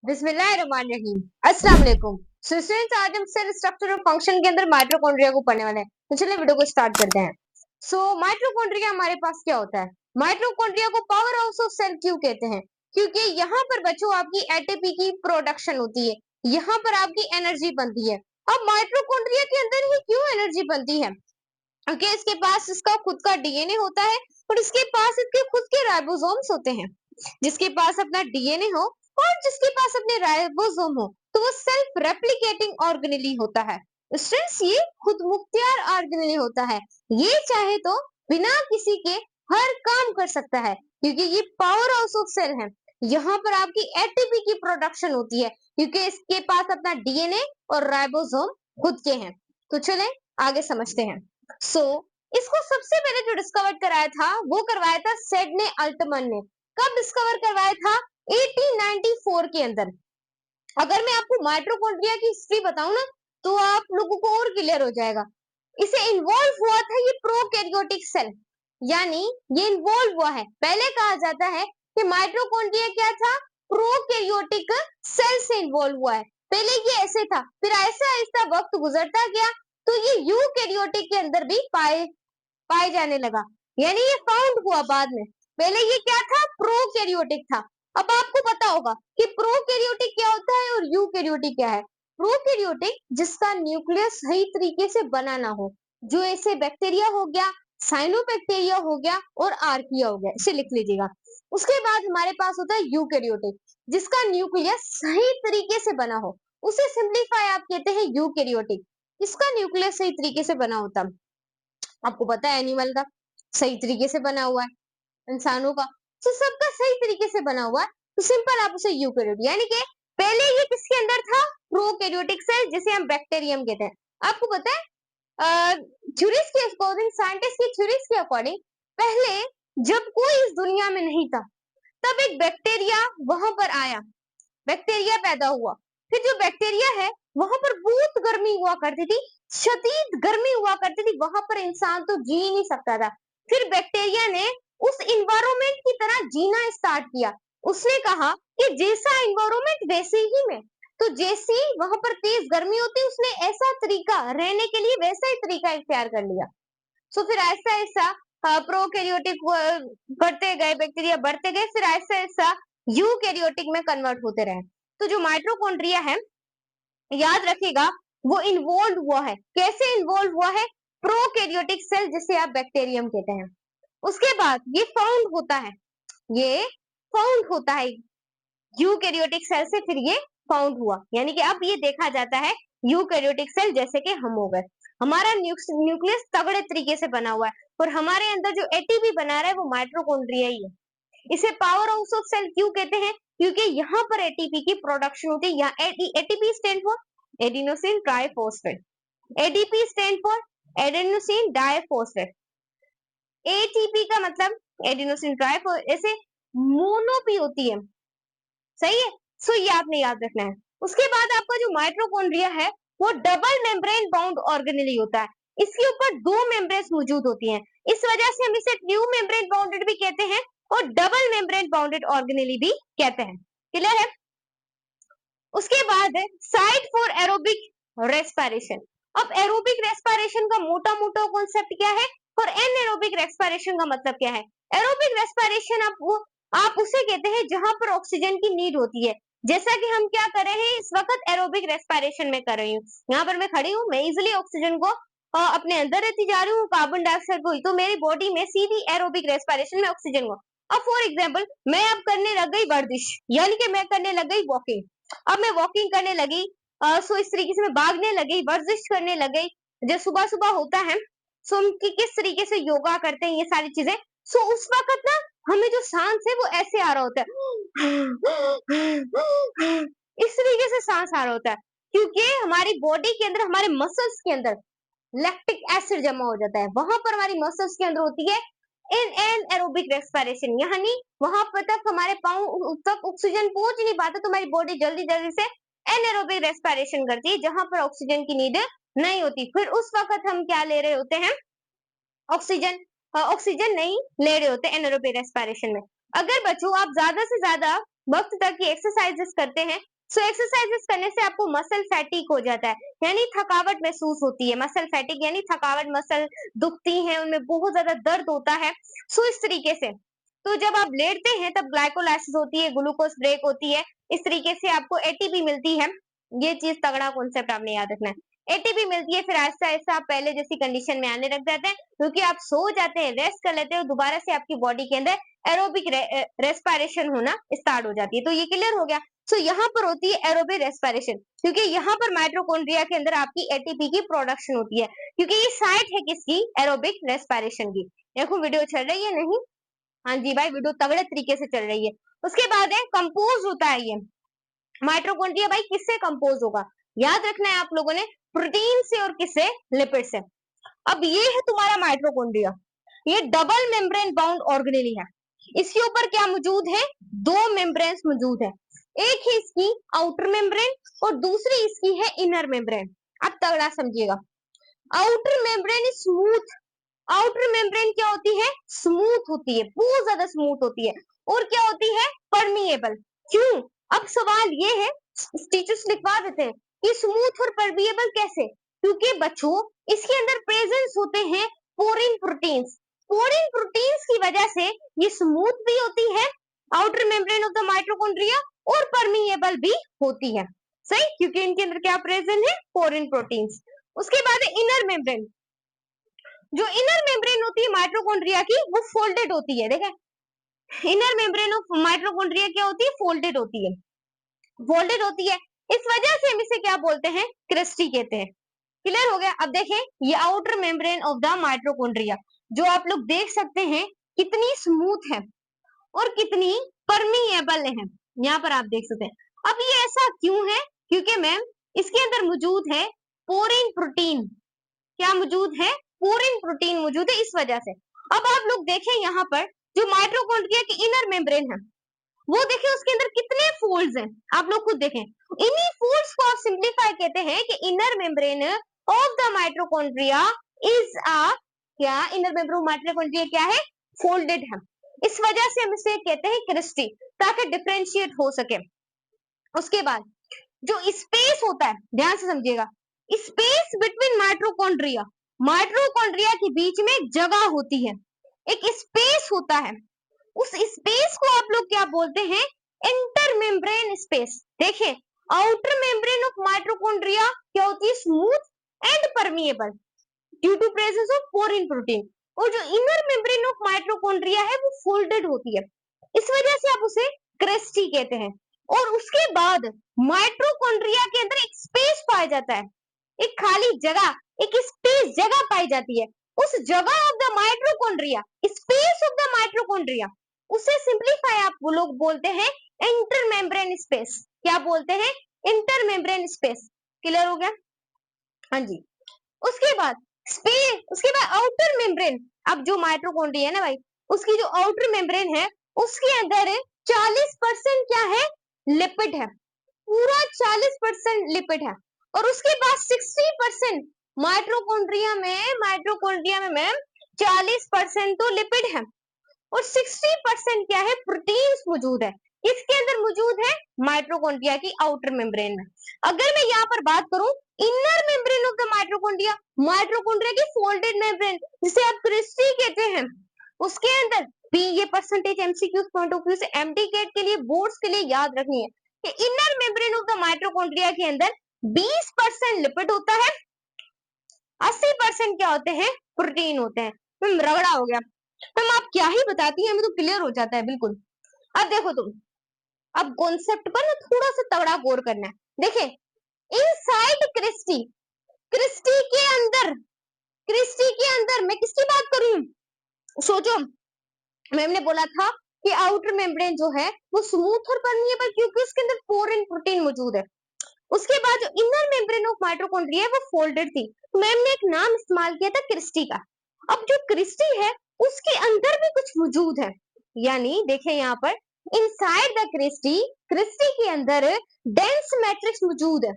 बिस्मिल्लाहिर्रहमानिर्रहीम। अस्सलाम वालेकुम। सो स्टूडेंट्स, आज हम सेल स्ट्रक्चर और फंक्शन के अंदर माइटोकॉन्ड्रिया को पढ़ने वाले हैं। तो चलिए वीडियो को स्टार्ट करते हैं। माइटोकॉन्ड्रिया हमारे पास क्या होता है? माइटोकॉन्ड्रिया को पावर हाउस ऑफ सेल क्यों कहते हैं? क्योंकि यहाँ पर बच्चों आपकी एटीपी की प्रोडक्शन होती है, यहाँ पर आपकी एनर्जी बनती है। अब माइटोकॉन्ड्रिया के अंदर ही क्यों एनर्जी बनती है? क्योंकि इसके पास इसका खुद का डीएनए होता है और इसके पास इसके खुद के राइबोसोम्स होते हैं। जिसके पास अपना डीएनए हो और जिसके पास अपने राइबोसोम हो, तो वो सेल्फ रेप्लिकेटिंग ऑर्गेनेली होता है। स्टूडेंट्स, ये खुद मुख्तियार ऑर्गेनेली होता है। ये चाहे तो बिना किसी के हर काम कर सकता है, क्योंकि ये पावर हाउस ऑफ सेल है। यहाँ पर आपकी एटीपी की प्रोडक्शन होती है, क्योंकि इसके पास अपना डीएनए और राइबोसोम खुद के हैं। तो चलें आगे समझते हैं। इसको सबसे पहले जो डिस्कवर कराया था वो करवाया था सेडने अल्टमन ने। कब डिस्कवर करवाया था? 1894 के अंदर। अगर मैं आपको माइटोकॉन्ड्रिया की हिस्ट्री बताऊं ना, तो आप लोगों को और क्लियर हो जाएगा। इसे इन्वॉल्व हुआ था ये प्रोकैरियोटिक सेल, यानी ये इन्वॉल्व हुआ है। पहले कहा जाता है कि माइटोकॉन्ड्रिया क्या था? प्रोकैरियोटिक सेल से इन्वॉल्व हुआ है। पहले ये ऐसे था, फिर ऐसा ऐसा वक्त गुजरता गया तो ये यूकैरियोटिक के अंदर भी पाए जाने लगा, यानी ये फाउंड हुआ बाद में। पहले ये क्या था? प्रोकैरियोटिक था। अब आपको पता होगा कि प्रोकैरियोटिक क्या होता है और यूकैरियोटिक क्या है। प्रोकैरियोटिक जिसका न्यूक्लियस सही तरीके से बना ना हो, जो ऐसे बैक्टीरिया हो गया, साइनोबैक्टीरिया हो गया और आर्किया हो गया, इसे लिख लीजिएगा। उसके बाद हमारे पास होता है यूकैरियोटिक, जिसका न्यूक्लियस सही तरीके से बना हो, उसे सिंप्लीफाई आप कहते हैं यूकैरियोटिक। इसका न्यूक्लियस सही तरीके से बना होता, आपको पता है एनिमल का सही तरीके से बना हुआ है, इंसानों का तो सबका सही तरीके से बना हुआ है, तो सिंपल आप उसे यूकैरियोटिक, यानी कि पहले ये किसके अंदर था? प्रोकैरियोटिक सेल, जिसे हम बैक्टीरियम कहते हैं। आपको पता है थ्योरीज के अकॉर्डिंग, साइंटिस्ट की थ्योरीज के अकॉर्डिंग, पहले जब कोई इस दुनिया में नहीं था, तब एक बैक्टीरिया वहां पर आया, बैक्टीरिया पैदा हुआ। फिर जो बैक्टीरिया है वहां पर बहुत गर्मी हुआ करती थी, शदीद गर्मी हुआ करती थी, वहां पर इंसान तो जी नहीं सकता था। फिर बैक्टीरिया ने उस इन्वायरमेंट की तरह जीना स्टार्ट किया। उसने कहा कि जैसा इन्वायरमेंट वैसे ही में, तो जैसी वहां पर तेज गर्मी होती, उसने ऐसा तरीका रहने के लिए वैसा ही तरीका इख्तियार कर लिया। फिर ऐसा ऐसा प्रोकैरियोटिक बढ़ते गए, बैक्टीरिया बढ़ते गए, फिर ऐसा ऐसा यूकैरियोटिक में कन्वर्ट होते रहे। तो जो माइटोकॉन्ड्रिया है, याद रखिएगा, वो इन्वॉल्व हुआ है। कैसे इन्वॉल्व हुआ है? प्रोकैरियोटिक सेल, जिसे आप बैक्टीरियम कहते हैं। उसके बाद ये फाउंड होता है, ये फाउंड होता है यूकैरियोटिक सेल से, फिर ये फाउंड हुआ, यानी कि अब ये देखा जाता है यूकैरियोटिक सेल जैसे कि हम हो गए। हमारा न्यूक्लियस तगड़े तरीके से बना हुआ है और हमारे अंदर जो एटीपी बना रहा है वो माइटोकॉन्ड्रिया ही है। इसे पावर हाउस ऑफ सेल क्यों कहते हैं? क्योंकि यहाँ पर एटीपी की प्रोडक्शन होती है। यहाँ ATP stand for adenosine triphosphate, ADP stand for adenosine diphosphate, ATP का मतलब एडिनोसिन ट्राइफॉस्फेट, ऐसे मोनो भी होती है, सही है। ये आपने याद रखना है। उसके बाद आपका जो माइटोकॉन्ड्रिया है वो डबल मेम्ब्रेन बाउंड ऑर्गेनेली होता है। इसके ऊपर दो मेम्ब्रेन्स मौजूद होती हैं, इस वजह से हम इसे ट्रू मेम्ब्रेन बाउंडेड भी कहते हैं और डबल मेम्ब्रेन बाउंडेड ऑर्गेनेली भी कहते हैं। क्लियर है? उसके बाद साइट फॉर एरोबिक रेस्पिरेशन। अब एरोबिक रेस्पिरेशन का मोटा मोटा कॉन्सेप्ट क्या है और एनएरोबिक रेस्पिरेशन का मतलब क्या है? एरोबिक रेस्पिरेशन आप उसे कहते हैं जहां पर ऑक्सीजन की नीड होती है। जैसा कि हम क्या कर रहे हैं इस वक्त एरोबिक रेस्पिरेशन में कर रही हूँ, यहाँ पर मैं खड़ी हूँ, मैं इजिली ऑक्सीजन को अपने अंदर रहती जा रही हूँ, कार्बन डाइऑक्साइड को, तो मेरी बॉडी में सीधी एरोबिक रेस्पिरेशन में ऑक्सीजन को। अब फॉर एग्जाम्पल मैं अब करने लग गई वर्जिश, यानी कि मैं करने लग गई वॉकिंग। अब मैं वॉकिंग करने लगी, इस तरीके से मैं भागने लगी, वर्जिश करने लग गई। जब सुबह सुबह होता है, हम किस तरीके से योगा करते हैं, ये सारी चीजें। उस वक्त ना हमें जो सांस है वो ऐसे आ रहा होता है, इस तरीके से सांस आ रहा होता है, क्योंकि हमारी बॉडी के अंदर, हमारे मसल्स के अंदर लैक्टिक एसिड जमा हो जाता है। वहां पर हमारी मसल्स के अंदर होती है इन एन एरोबिक रेस्पिरेशन, यानी वहां पर तक हमारे पाँव तक ऑक्सीजन पहुंच नहीं पाता, तो हमारी बॉडी जल्दी जल्दी से एनएरोबिक रेस्पिरेशन करती है जहां पर ऑक्सीजन की नीड नहीं होती। फिर उस वक्त हम क्या ले रहे होते हैं? ऑक्सीजन। ऑक्सीजन नहीं ले रहे होते एनएरोबिक रेस्पिरेशन में। अगर बच्चों आप ज्यादा से ज्यादा वक्त तक की एक्सरसाइजेस करते हैं सो एक्सरसाइजेस करने से आपको मसल फैटिक हो जाता है, यानी थकावट महसूस होती है। मसल फैटिक यानी थकावट, मसल दुखती है, उनमें बहुत ज्यादा दर्द होता है। सो इस तरीके से तो जब आप लेटते हैं तब ग्लाइकोलाइसिस होती है, ग्लूकोज ब्रेक होती है, इस तरीके से आपको एटीपी मिलती है। ये चीज तगड़ा कॉन्सेप्ट आपने याद रखना है। एटीपी मिलती है, फिर आहिस्ता आहिस्ता आप पहले जैसी कंडीशन में आने लग जाते हैं, क्योंकि आप सो जाते हैं, रेस्ट कर लेते हो, दोबारा से आपकी बॉडी के अंदर एरोबिक रेस्पिरेशन होना स्टार्ट हो जाती है। तो ये क्लियर हो गया। सो यहाँ पर होती है एरोबिक रेस्पिरेशन, क्योंकि यहाँ पर माइटोकॉन्ड्रिया के अंदर आपकी एटीपी की प्रोडक्शन होती है, क्योंकि ये साइट है किसकी, एरोबिक रेस्पिरेशन की। देखो वीडियो चल रही है नहीं? हाँ जी भाई, वीडियो तगड़े तरीके से चल रही है। उसके बाद है कंपोज होता है ये माइटोकॉन्ड्रिया। भाई किससे कंपोज होगा, याद रखना है आप लोगों ने, प्रोटीन से और किससे, लिपिड से। अब ये है तुम्हारा माइटोकॉन्ड्रिया, ये डबल मेम्ब्रेन बाउंड ऑर्गेनेली है। इसके ऊपर क्या मौजूद है, दो मेम्ब्रेन्स मौजूद है, एक है इसकी आउटर मेम्ब्रेन और दूसरी इसकी है इनर मेम्ब्रेन। अब तगड़ा समझिएगा, outer membrane is smooth, outer membrane क्या होती है, स्मूथ होती है, बहुत ज्यादा स्मूथ होती है, और क्या होती है, परमिएबल। क्यों, अब सवाल ये है, टीचर्स लिखवा देते हैं कि स्मूथ और परमिएबल कैसे, क्योंकि बच्चों इसके अंदर प्रेजेंस होते हैं पोरिन प्रोटीन्स, पोरिन प्रोटीन्स की वजह से ये स्मूथ भी होती है outer membrane of the mitochondria, और परमिएबल भी होती है। सही, क्योंकि इनके अंदर क्या प्रेजेंट है, पोरिन प्रोटीन्स। उसके बाद है इनर मेम्ब्रेन। जो इनर मेम्ब्रेन होती है माइटोकॉन्ड्रिया की, वो फोल्डेड होती है। देखें, इनर मेम्ब्रेन ऑफ माइटोकॉन्ड्रिया क्या होती है, फोल्डेड होती है, फोल्डेड होती है। इस वजह से हम इसे क्या बोलते हैं, क्रिस्टी कहते हैं। क्लियर हो गया। अब देखें, ये outer membrane of the mitochondria, जो आप लोग देख सकते हैं कितनी स्मूथ है और कितनी परमिएबल है, यहाँ पर आप देख सकते हैं। अब ये ऐसा क्यों है, क्योंकि मैम इसके अंदर मौजूद है पोरिन प्रोटीन। क्या मौजूद है, पोरिन प्रोटीन मौजूद है, इस वजह से। अब आप लोग देखें यहाँ पर जो माइटोकॉन्ड्रिया की इनर मेम्ब्रेन है, वो देखें उसके अंदर कितने फोल्ड्स हैं, आप लोग खुद देखें। इन्हीं फोल्ड्स को आप सिंप्लीफाई कहते हैं कि inner membrane of the mitochondria is a, क्या इनर मेम्ब्रेन ऑफ माइटोकॉन्ड्रिया क्या है, फोल्डेड है। इस वजह से हम इसे कहते हैं क्रिस्टी, ताकि डिफरेंशिएट हो सके। उसके बाद जो स्पेस होता है, ध्यान से समझिएगा, स्पेस बिटवीन माइटोकॉन्ड्रिया, माइटोकॉन्ड्रिया के बीच में एक जगह होती है, एक स्पेस होता है, उस स्पेस को आप लोग क्या बोलते हैं, इंटर मेम्ब्रेन स्पेस। देखिए, आउटर मेम्ब्रेन ऑफ माइटोकॉन्ड्रिया क्या होती है, smooth and permeable due to presence of porin protein, और जो इनर मेम्ब्रेन ऑफ माइटोकॉन्ड्रिया है वो फोल्डेड होती है, इस वजह से आप उसे क्रेस्टी कहते हैं। और उसके बाद माइटोकॉन्ड्रिया के अंदर एक स्पेस पाया जाता है, एक खाली जगह, एक स्पेस जगह पाई जाती है, उस जगह of the mitochondria, space of the mitochondria, उसे सिंप्लीफाई आप वो लोग बोलते हैं इंटर मेम्ब्रेन स्पेस। क्या बोलते हैं, इंटर मेम्ब्रेन स्पेस। क्लियर हो गया? हाँ जी। उसके बाद स्पेस, उसके बाद आउटर मेम्ब्रेन। अब जो माइटोकॉन्ड्रिया है ना भाई, उसकी जो आउटर मेम्ब्रेन है उसके अंदर 40% क्या है, लिपिड है, पूरा 40% लिपिड है, और उसके बाद 60% माइटोकॉन्ड्रिया में मैम 40% तो लिपिड है और 60% क्या है, प्रोटीन्स मौजूद है। इसके अंदर मौजूद है माइटोकॉन्ड्रिया की आउटर मेम्ब्रेन में। अगर मैं यहाँ पर बात करूं inner membrane of the mitochondria, mitochondria की फोल्डेड मेम्ब्रेन जिसे आप क्रिस्टी कहते हैं, उसके अंदर भी ये percentage MCQ point of view से एमडी गेट के लिए, बोर्ड्स के लिए याद रखनी है कि inner membrane of the mitochondria के अंदर 20% लिपिड होता है, 80% क्या होते हैं, प्रोटीन होते हैं। मैम रगड़ा हो गया, मैम आप क्या ही बताती हैं, हमें तो क्लियर हो जाता है बिल्कुल। अब देखो तुम, अब कॉन्सेप्ट पर ना थोड़ा सा तगड़ा गौर करना है। देखे, इनसाइड क्रिस्टी, क्रिस्टी के अंदर, क्रिस्टी के अंदर मैं किसकी बात करूं, सोचो, मैम ने बोला था कि आउटर मेम्ब्रेन जो है वो स्मूथ और परमिएबल, क्योंकि उसके अंदर पोरिन प्रोटीन मौजूद है। उसके बाद जो इनर मेम्ब्रेन ऑफ माइटोकॉन्ड्रिया है वो फोल्डेड थी, मैम ने एक नाम इस्तेमाल किया था क्रिस्टी का। अब जो क्रिस्टी है उसके अंदर भी कुछ मौजूद है, यानी देखें यहाँ पर इनसाइड द क्रिस्टी, क्रिस्टी के अंदर डेंस मैट्रिक्स मौजूद है,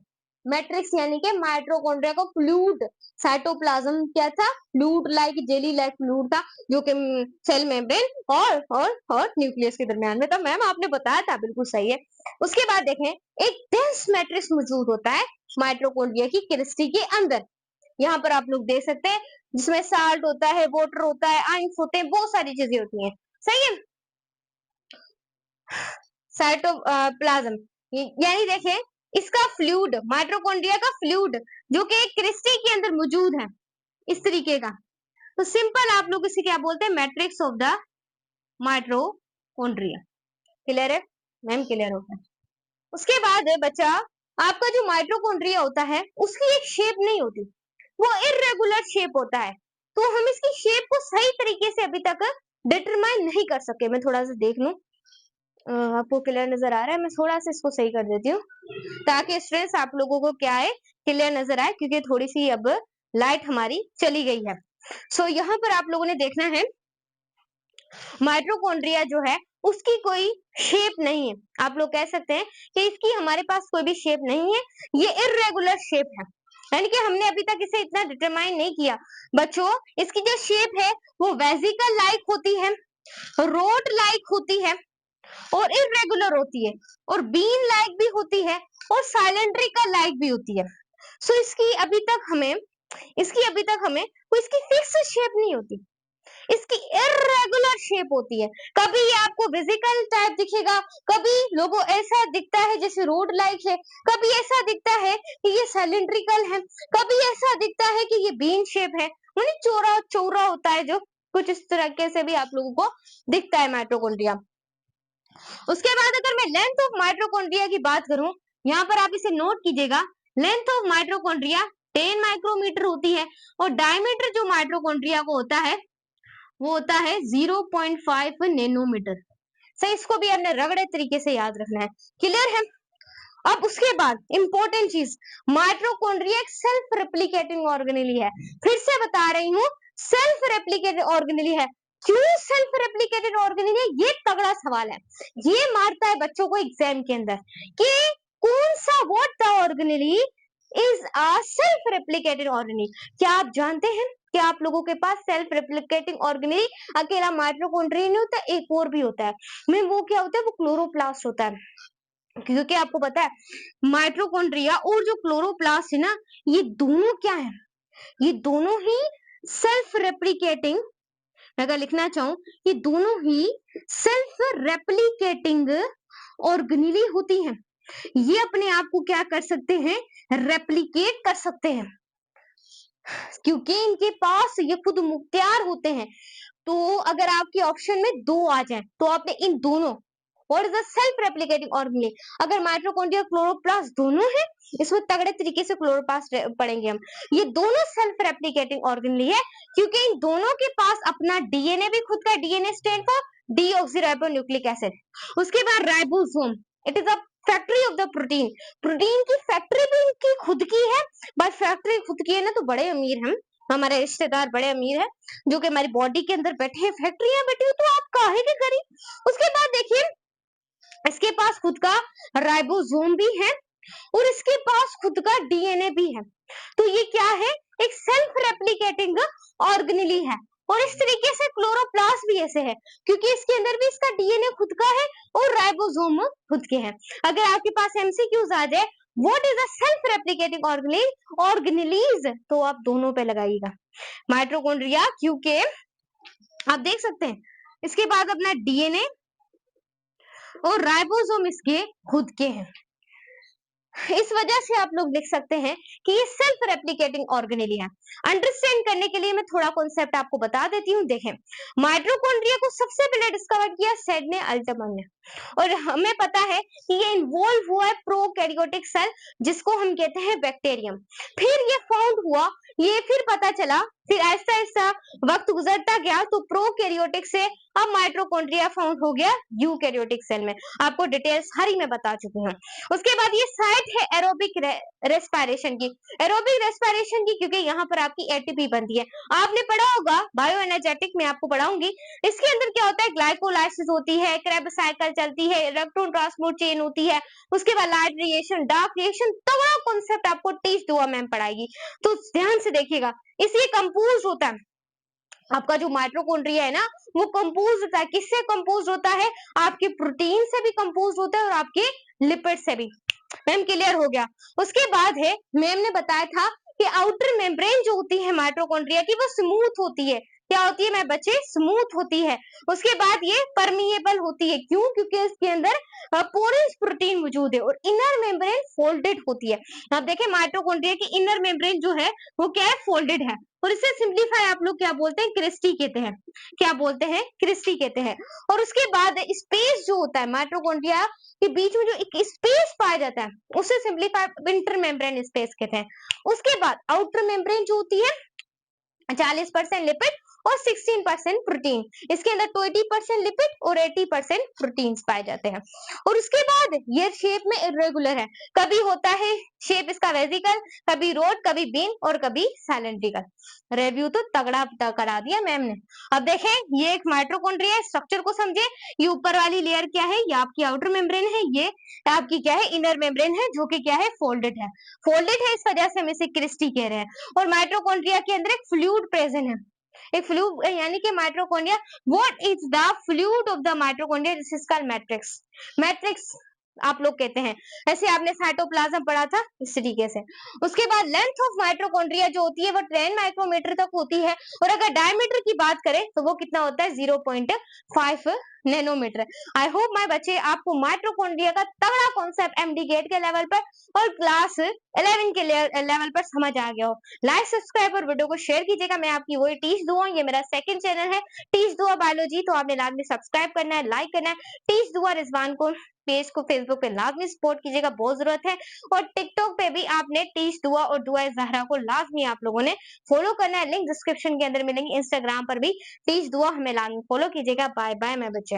मैट्रिक्स यानी कि माइटोकॉन्ड्रिया को फ्लूइड, साइटोप्लाज्म क्या था, fluid like, jelly like fluid था, जो कि सेल मेम्ब्रेन और न्यूक्लियस के दरमियान में था। मैम आपने बताया था, बिल्कुल सही है। उसके बाद देखें, एक डेंस मैट्रिक्स मौजूद होता है माइटोकॉन्ड्रिया की क्रिस्टी के अंदर। यहाँ पर आप लोग देख सकते हैं, जिसमें साल्ट होता है, वाटर होता है, आयंस होते हैं, बहुत सारी चीजें होती हैं, सही है। साइटोप्लाज्म यानी देखें, इसका फ्लूइड, माइटोकॉन्ड्रिया का फ्लूइड जो कि एक क्रिस्टी के अंदर मौजूद है, इस तरीके का। तो सिंपल आप लोग इसे क्या बोलते हैं, matrix of the mitochondria. Clear है मैम? क्लियर होता है। उसके बाद बच्चा, आपका जो माइटोकॉन्ड्रिया होता है उसकी एक शेप नहीं होती, वो इर्रेगुलर शेप होता है। तो हम इसकी शेप को सही तरीके से अभी तक डिटरमाइन नहीं कर सके। मैं थोड़ा सा देख लूं, आपको क्लियर नजर आ रहा है? मैं थोड़ा सा इसको सही कर देती हूँ ताकि स्ट्रेस आप लोगों को क्या है, क्लियर नजर आए, क्योंकि थोड़ी सी अब लाइट हमारी चली गई है। सो यहाँ पर आप लोगों ने देखना है, माइटोकॉन्ड्रिया जो है उसकी कोई शेप नहीं है। आप लोग कह सकते हैं कि इसकी हमारे पास कोई भी शेप नहीं है, ये इर्रेगुलर शेप है, यानी कि हमने अभी तक इसे इतना डिटरमाइन नहीं किया। बच्चों, इसकी जो शेप है वो वेसिकल लाइक होती है, रोड लाइक होती है और इर्रेगुलर होती है, और बीन लाइक भी होती है और साइलेंड्रिकल लाइक भी होती है। सो इसकी अभी तक हमें कोई इसकी फिक्स शेप नहीं होती, इसकी इर्रेगुलर शेप होती है। कभी ये आपको वेसिकल टाइप दिखेगा, कभी लोगों ऐसा दिखता है जैसे रोड लाइक है, कभी ऐसा दिखता है कि ये सिलिंड्रिकल है, कभी ऐसा दिखता है कि ये बीन शेप है, यानी चौड़ा चौड़ा होता है, जो कुछ इस तरीके से भी आप लोगों को दिखता है माइटोकॉन्ड्रिया। उसके बाद अगर मैं लेंथ ऑफ माइटोकॉन्ड्रिया की बात करूं, यहाँ पर आप इसे नोट कीजिएगा, लेंथ ऑफ माइटोकॉन्ड्रिया 10 माइक्रोमीटर होती है, और डायमीटर जो माइटोकॉन्ड्रिया को होता है वो होता है 0.5 नैनोमीटर। सही, इसको भी हमने रगड़े तरीके से याद रखना है। क्लियर है? अब उसके बाद इंपॉर्टेंट चीज, माइटोकॉन्ड्रिया एक सेल्फ रेप्लिकेटिंग ऑर्गेनेली है। फिर से बता रही हूँ, सेल्फ रेप्लिकेटेड ऑर्गेनेली है। क्यों सेल्फ रेप्लिकेटेड ऑर्गेनेली है, ये तगड़ा सवाल है, ये मारता है बच्चों को एग्जाम के अंदर कि कौन सा what the organelle is a self replicated organelle. क्या आप जानते हैं कि आप लोगों के पास सेल्फ रेप्लिकेटिंग ऑर्गेनेली अकेला माइटोकॉन्ड्रिया नहीं होता, एक और भी होता है। मैं वो क्या होता है, वो क्लोरोप्लास्ट होता है। क्योंकि आपको पता है माइटोकॉन्ड्रिया और जो क्लोरोप्लास्ट है ना, ये दोनों क्या है, ये दोनों ही सेल्फ रेप्लिकेटिंग, अगर लिखना चाहूं, ये दोनों ही सेल्फ रेप्लिकेटिंग ऑर्गेनेली होती हैं। ये अपने आप को क्या कर सकते हैं, रेप्लिकेट कर सकते हैं, क्योंकि इनके पास ये खुद मुख्तियार होते हैं। तो अगर आपके ऑप्शन में दो आ जाए तो आपने इन दोनों, what is the self replicating organelle, अगर माइटोकॉन्ड्रिया क्लोरोप्लास्ट दोनों है, इसमें तगड़े तरीके से क्लोरोप्लास्ट पढ़ेंगे हम, ये दोनों सेल्फ रेप्लिकेटिंग ऑर्गेनेली है, क्योंकि इन दोनों के पास अपना डीएनए भी खुद का, DNA stand for deoxyribonucleic acid. उसके बाद ribosome, it is a factory of the protein, protein की फैक्ट्री भी इनकी खुद की है। भाई फैक्ट्री खुद की है ना, तो बड़े अमीर हम, हमारे रिश्तेदार बड़े अमीर है, जो कि हमारी बॉडी के अंदर बैठे हैं, फैक्ट्रियां बैठी हो, तो आप काहे के गरीब। उसके बाद देखिए, इसके पास खुद का राइबोसोम भी है और इसके पास खुद का डीएनए भी है। तो ये क्या है, एक सेल्फ रेप्लिकेटिंग ऑर्गेनेली है। और इस तरीके से क्लोरोप्लास्ट भी ऐसे है, क्योंकि इसके अंदर भी इसका डीएनए खुद का है और राइबोसोम खुद के हैं। अगर आपके पास एमसीक्यूज आ जाए, what is a self replicating organelles, तो आप दोनों पे लगाइएगा, माइटोकॉन्ड्रिया, क्योंकि आप देख सकते हैं इसके बाद अपना डीएनए और राइबोसोम इसके खुद के हैं। इस वजह से आप लोग लिख सकते हैं कि ये सेल्फ रेप्लिकेटिंग ऑर्गेनेली है। अंडरस्टैंड करने के लिए मैं थोड़ा कॉन्सेप्ट आपको बता देती हूँ। देखें, माइटोकॉन्ड्रिया को सबसे पहले डिस्कवर किया सेडने अल्टमन ने, और हमें पता है कि ये इन्वॉल्व हुआ है प्रोकैरियोटिक सेल, जिसको हम कहते हैं बैक्टीरियम। फिर ये फाउंड हुआ, ये फिर पता चला, फिर ऐसा ऐसा वक्त गुजरता गया, तो प्रोकैरियोटिक से अब माइटोकॉन्ड्रिया फाउंड हो गया यूकैरियोटिक सेल में। आपको डिटेल्स सारी मैं बता चुकी हूँ। उसके बाद ये साइट है एरोबिक रेस्पिरेशन की, एरोबिक रेस्पिरेशन की, क्योंकि यहाँ पर आपकी एटीपी बनती है। आपने पढ़ा होगा बायो एनर्जेटिक में, आपको पढ़ाऊंगी, इसके अंदर क्या होता है, ग्लाइकोलाइसिस होती है, क्रेब्स साइकिल चलती है, इलेक्ट्रॉन ट्रांसपोर्ट चेन होती है, उसके बाद लाइट रिएक्शन, डार्क रिएक्शन, तगड़ा कॉन्सेप्ट आपको टीच दुआ मैम पढ़ाएगी। तो ध्यान से देखिएगा, इसलिए कंपोज होता है आपका जो माइटोकॉन्ड्रिया है ना, वो कंपोज होता है, किससे कंपोज होता है, आपके प्रोटीन से भी कंपोज होता है और आपके लिपिड से भी। मैम क्लियर हो गया। उसके बाद है, मैम ने बताया था कि आउटर मेम्ब्रेन जो होती है माइटोकॉन्ड्रिया की, वो स्मूथ होती है। क्या होती है मैं बच्चे, स्मूथ होती है। उसके बाद ये परमिएबल होती है, क्यों, क्योंकि इसके अंदर पोरेस प्रोटीन मौजूद है। और इनर मेम्ब्रेन फोल्डेड होती है। अब देखें माइटोकॉन्ड्रिया की इनर मेम्ब्रेन जो है वो क्या है, फोल्डेड है। और इसे सिंप्लीफाई आप लोग क्या बोलते हैं, क्रिस्टी कहते हैं। क्या बोलते हैं, क्रिस्टी कहते हैं। और उसके बाद स्पेस जो होता है माइटोकॉन्ड्रिया के बीच में, जो एक स्पेस पाया जाता है, उसे सिंप्लीफाई इंटर मेम्ब्रेन स्पेस कहते हैं। उसके बाद आउटर मेम्ब्रेन जो होती है 40% लिपिड और 16% प्रोटीन। इसके अंदर 20% लिपिड और 80% प्रोटीन्स पाए जाते हैं। और उसके बाद ये शेप में इरेगुलर है, कभी होता है शेप इसका वेजिकल, कभी रोड, कभी बीन और कभी सिलेंड्रिकल। रिव्यू तो तगड़ा करा दिया मैम ने। अब देखें, ये एक माइटोकॉन्ड्रिया है, स्ट्रक्चर को समझे। ये ऊपर वाली लेयर क्या है, ये आपकी आउटर मेम्ब्रेन है, ये आपकी क्या है, इनर मेम्ब्रेन है, जो कि क्या है, फोल्डेड है। फोल्डेड है, इस वजह से हम इसे क्रिस्टी कह रहे हैं। और माइटोकॉन्ड्रिया के अंदर एक फ्लूइड प्रेजेंट है, एक फ्लूइड यानी कि mitochondria, what is the fluid of the mitochondria, this is called matrix. Matrix आप लोग कहते हैं, ऐसे आपने साइटोप्लाज्म पढ़ा था इस तरीके से। उसके बाद लेंथ ऑफ माइटोकॉन्ड्रिया जो होती है वो 10 माइक्रोमीटर तक होती है। और अगर डायमीटर की बात करें तो वो कितना होता है, 0.5 नैनोमीटर। आई होप माय बच्चे आपको माइटोकॉन्ड्रिया का तगड़ा कॉन्सेप्ट एमडी गेट के लेवल पर और क्लास 11 के लेवल पर समझ आ गया हो। लाइक, सब्सक्राइब और वीडियो को शेयर कीजिएगा। मैं आपकी वही टीच दुआ, ये मेरा सेकंड चैनल है टीच दुआ बायोलॉजी, तो आपने लाजमी सब्सक्राइब करना है, लाइक करना है। टीच दुआ रिजवान को पेज को फेसबुक पे लाजमी सपोर्ट कीजिएगा, बहुत जरूरत है। और टिकटॉक पे भी आपने टीच दुआ और दुआ जहरा को लाजमी आप लोगों ने फॉलो करना है, लिंक डिस्क्रिप्शन के अंदर मिलेंगे। इंस्टाग्राम पर भी टीच दुआ हमें लाजमी फॉलो कीजिएगा। बाय बाय मैं बच्चे।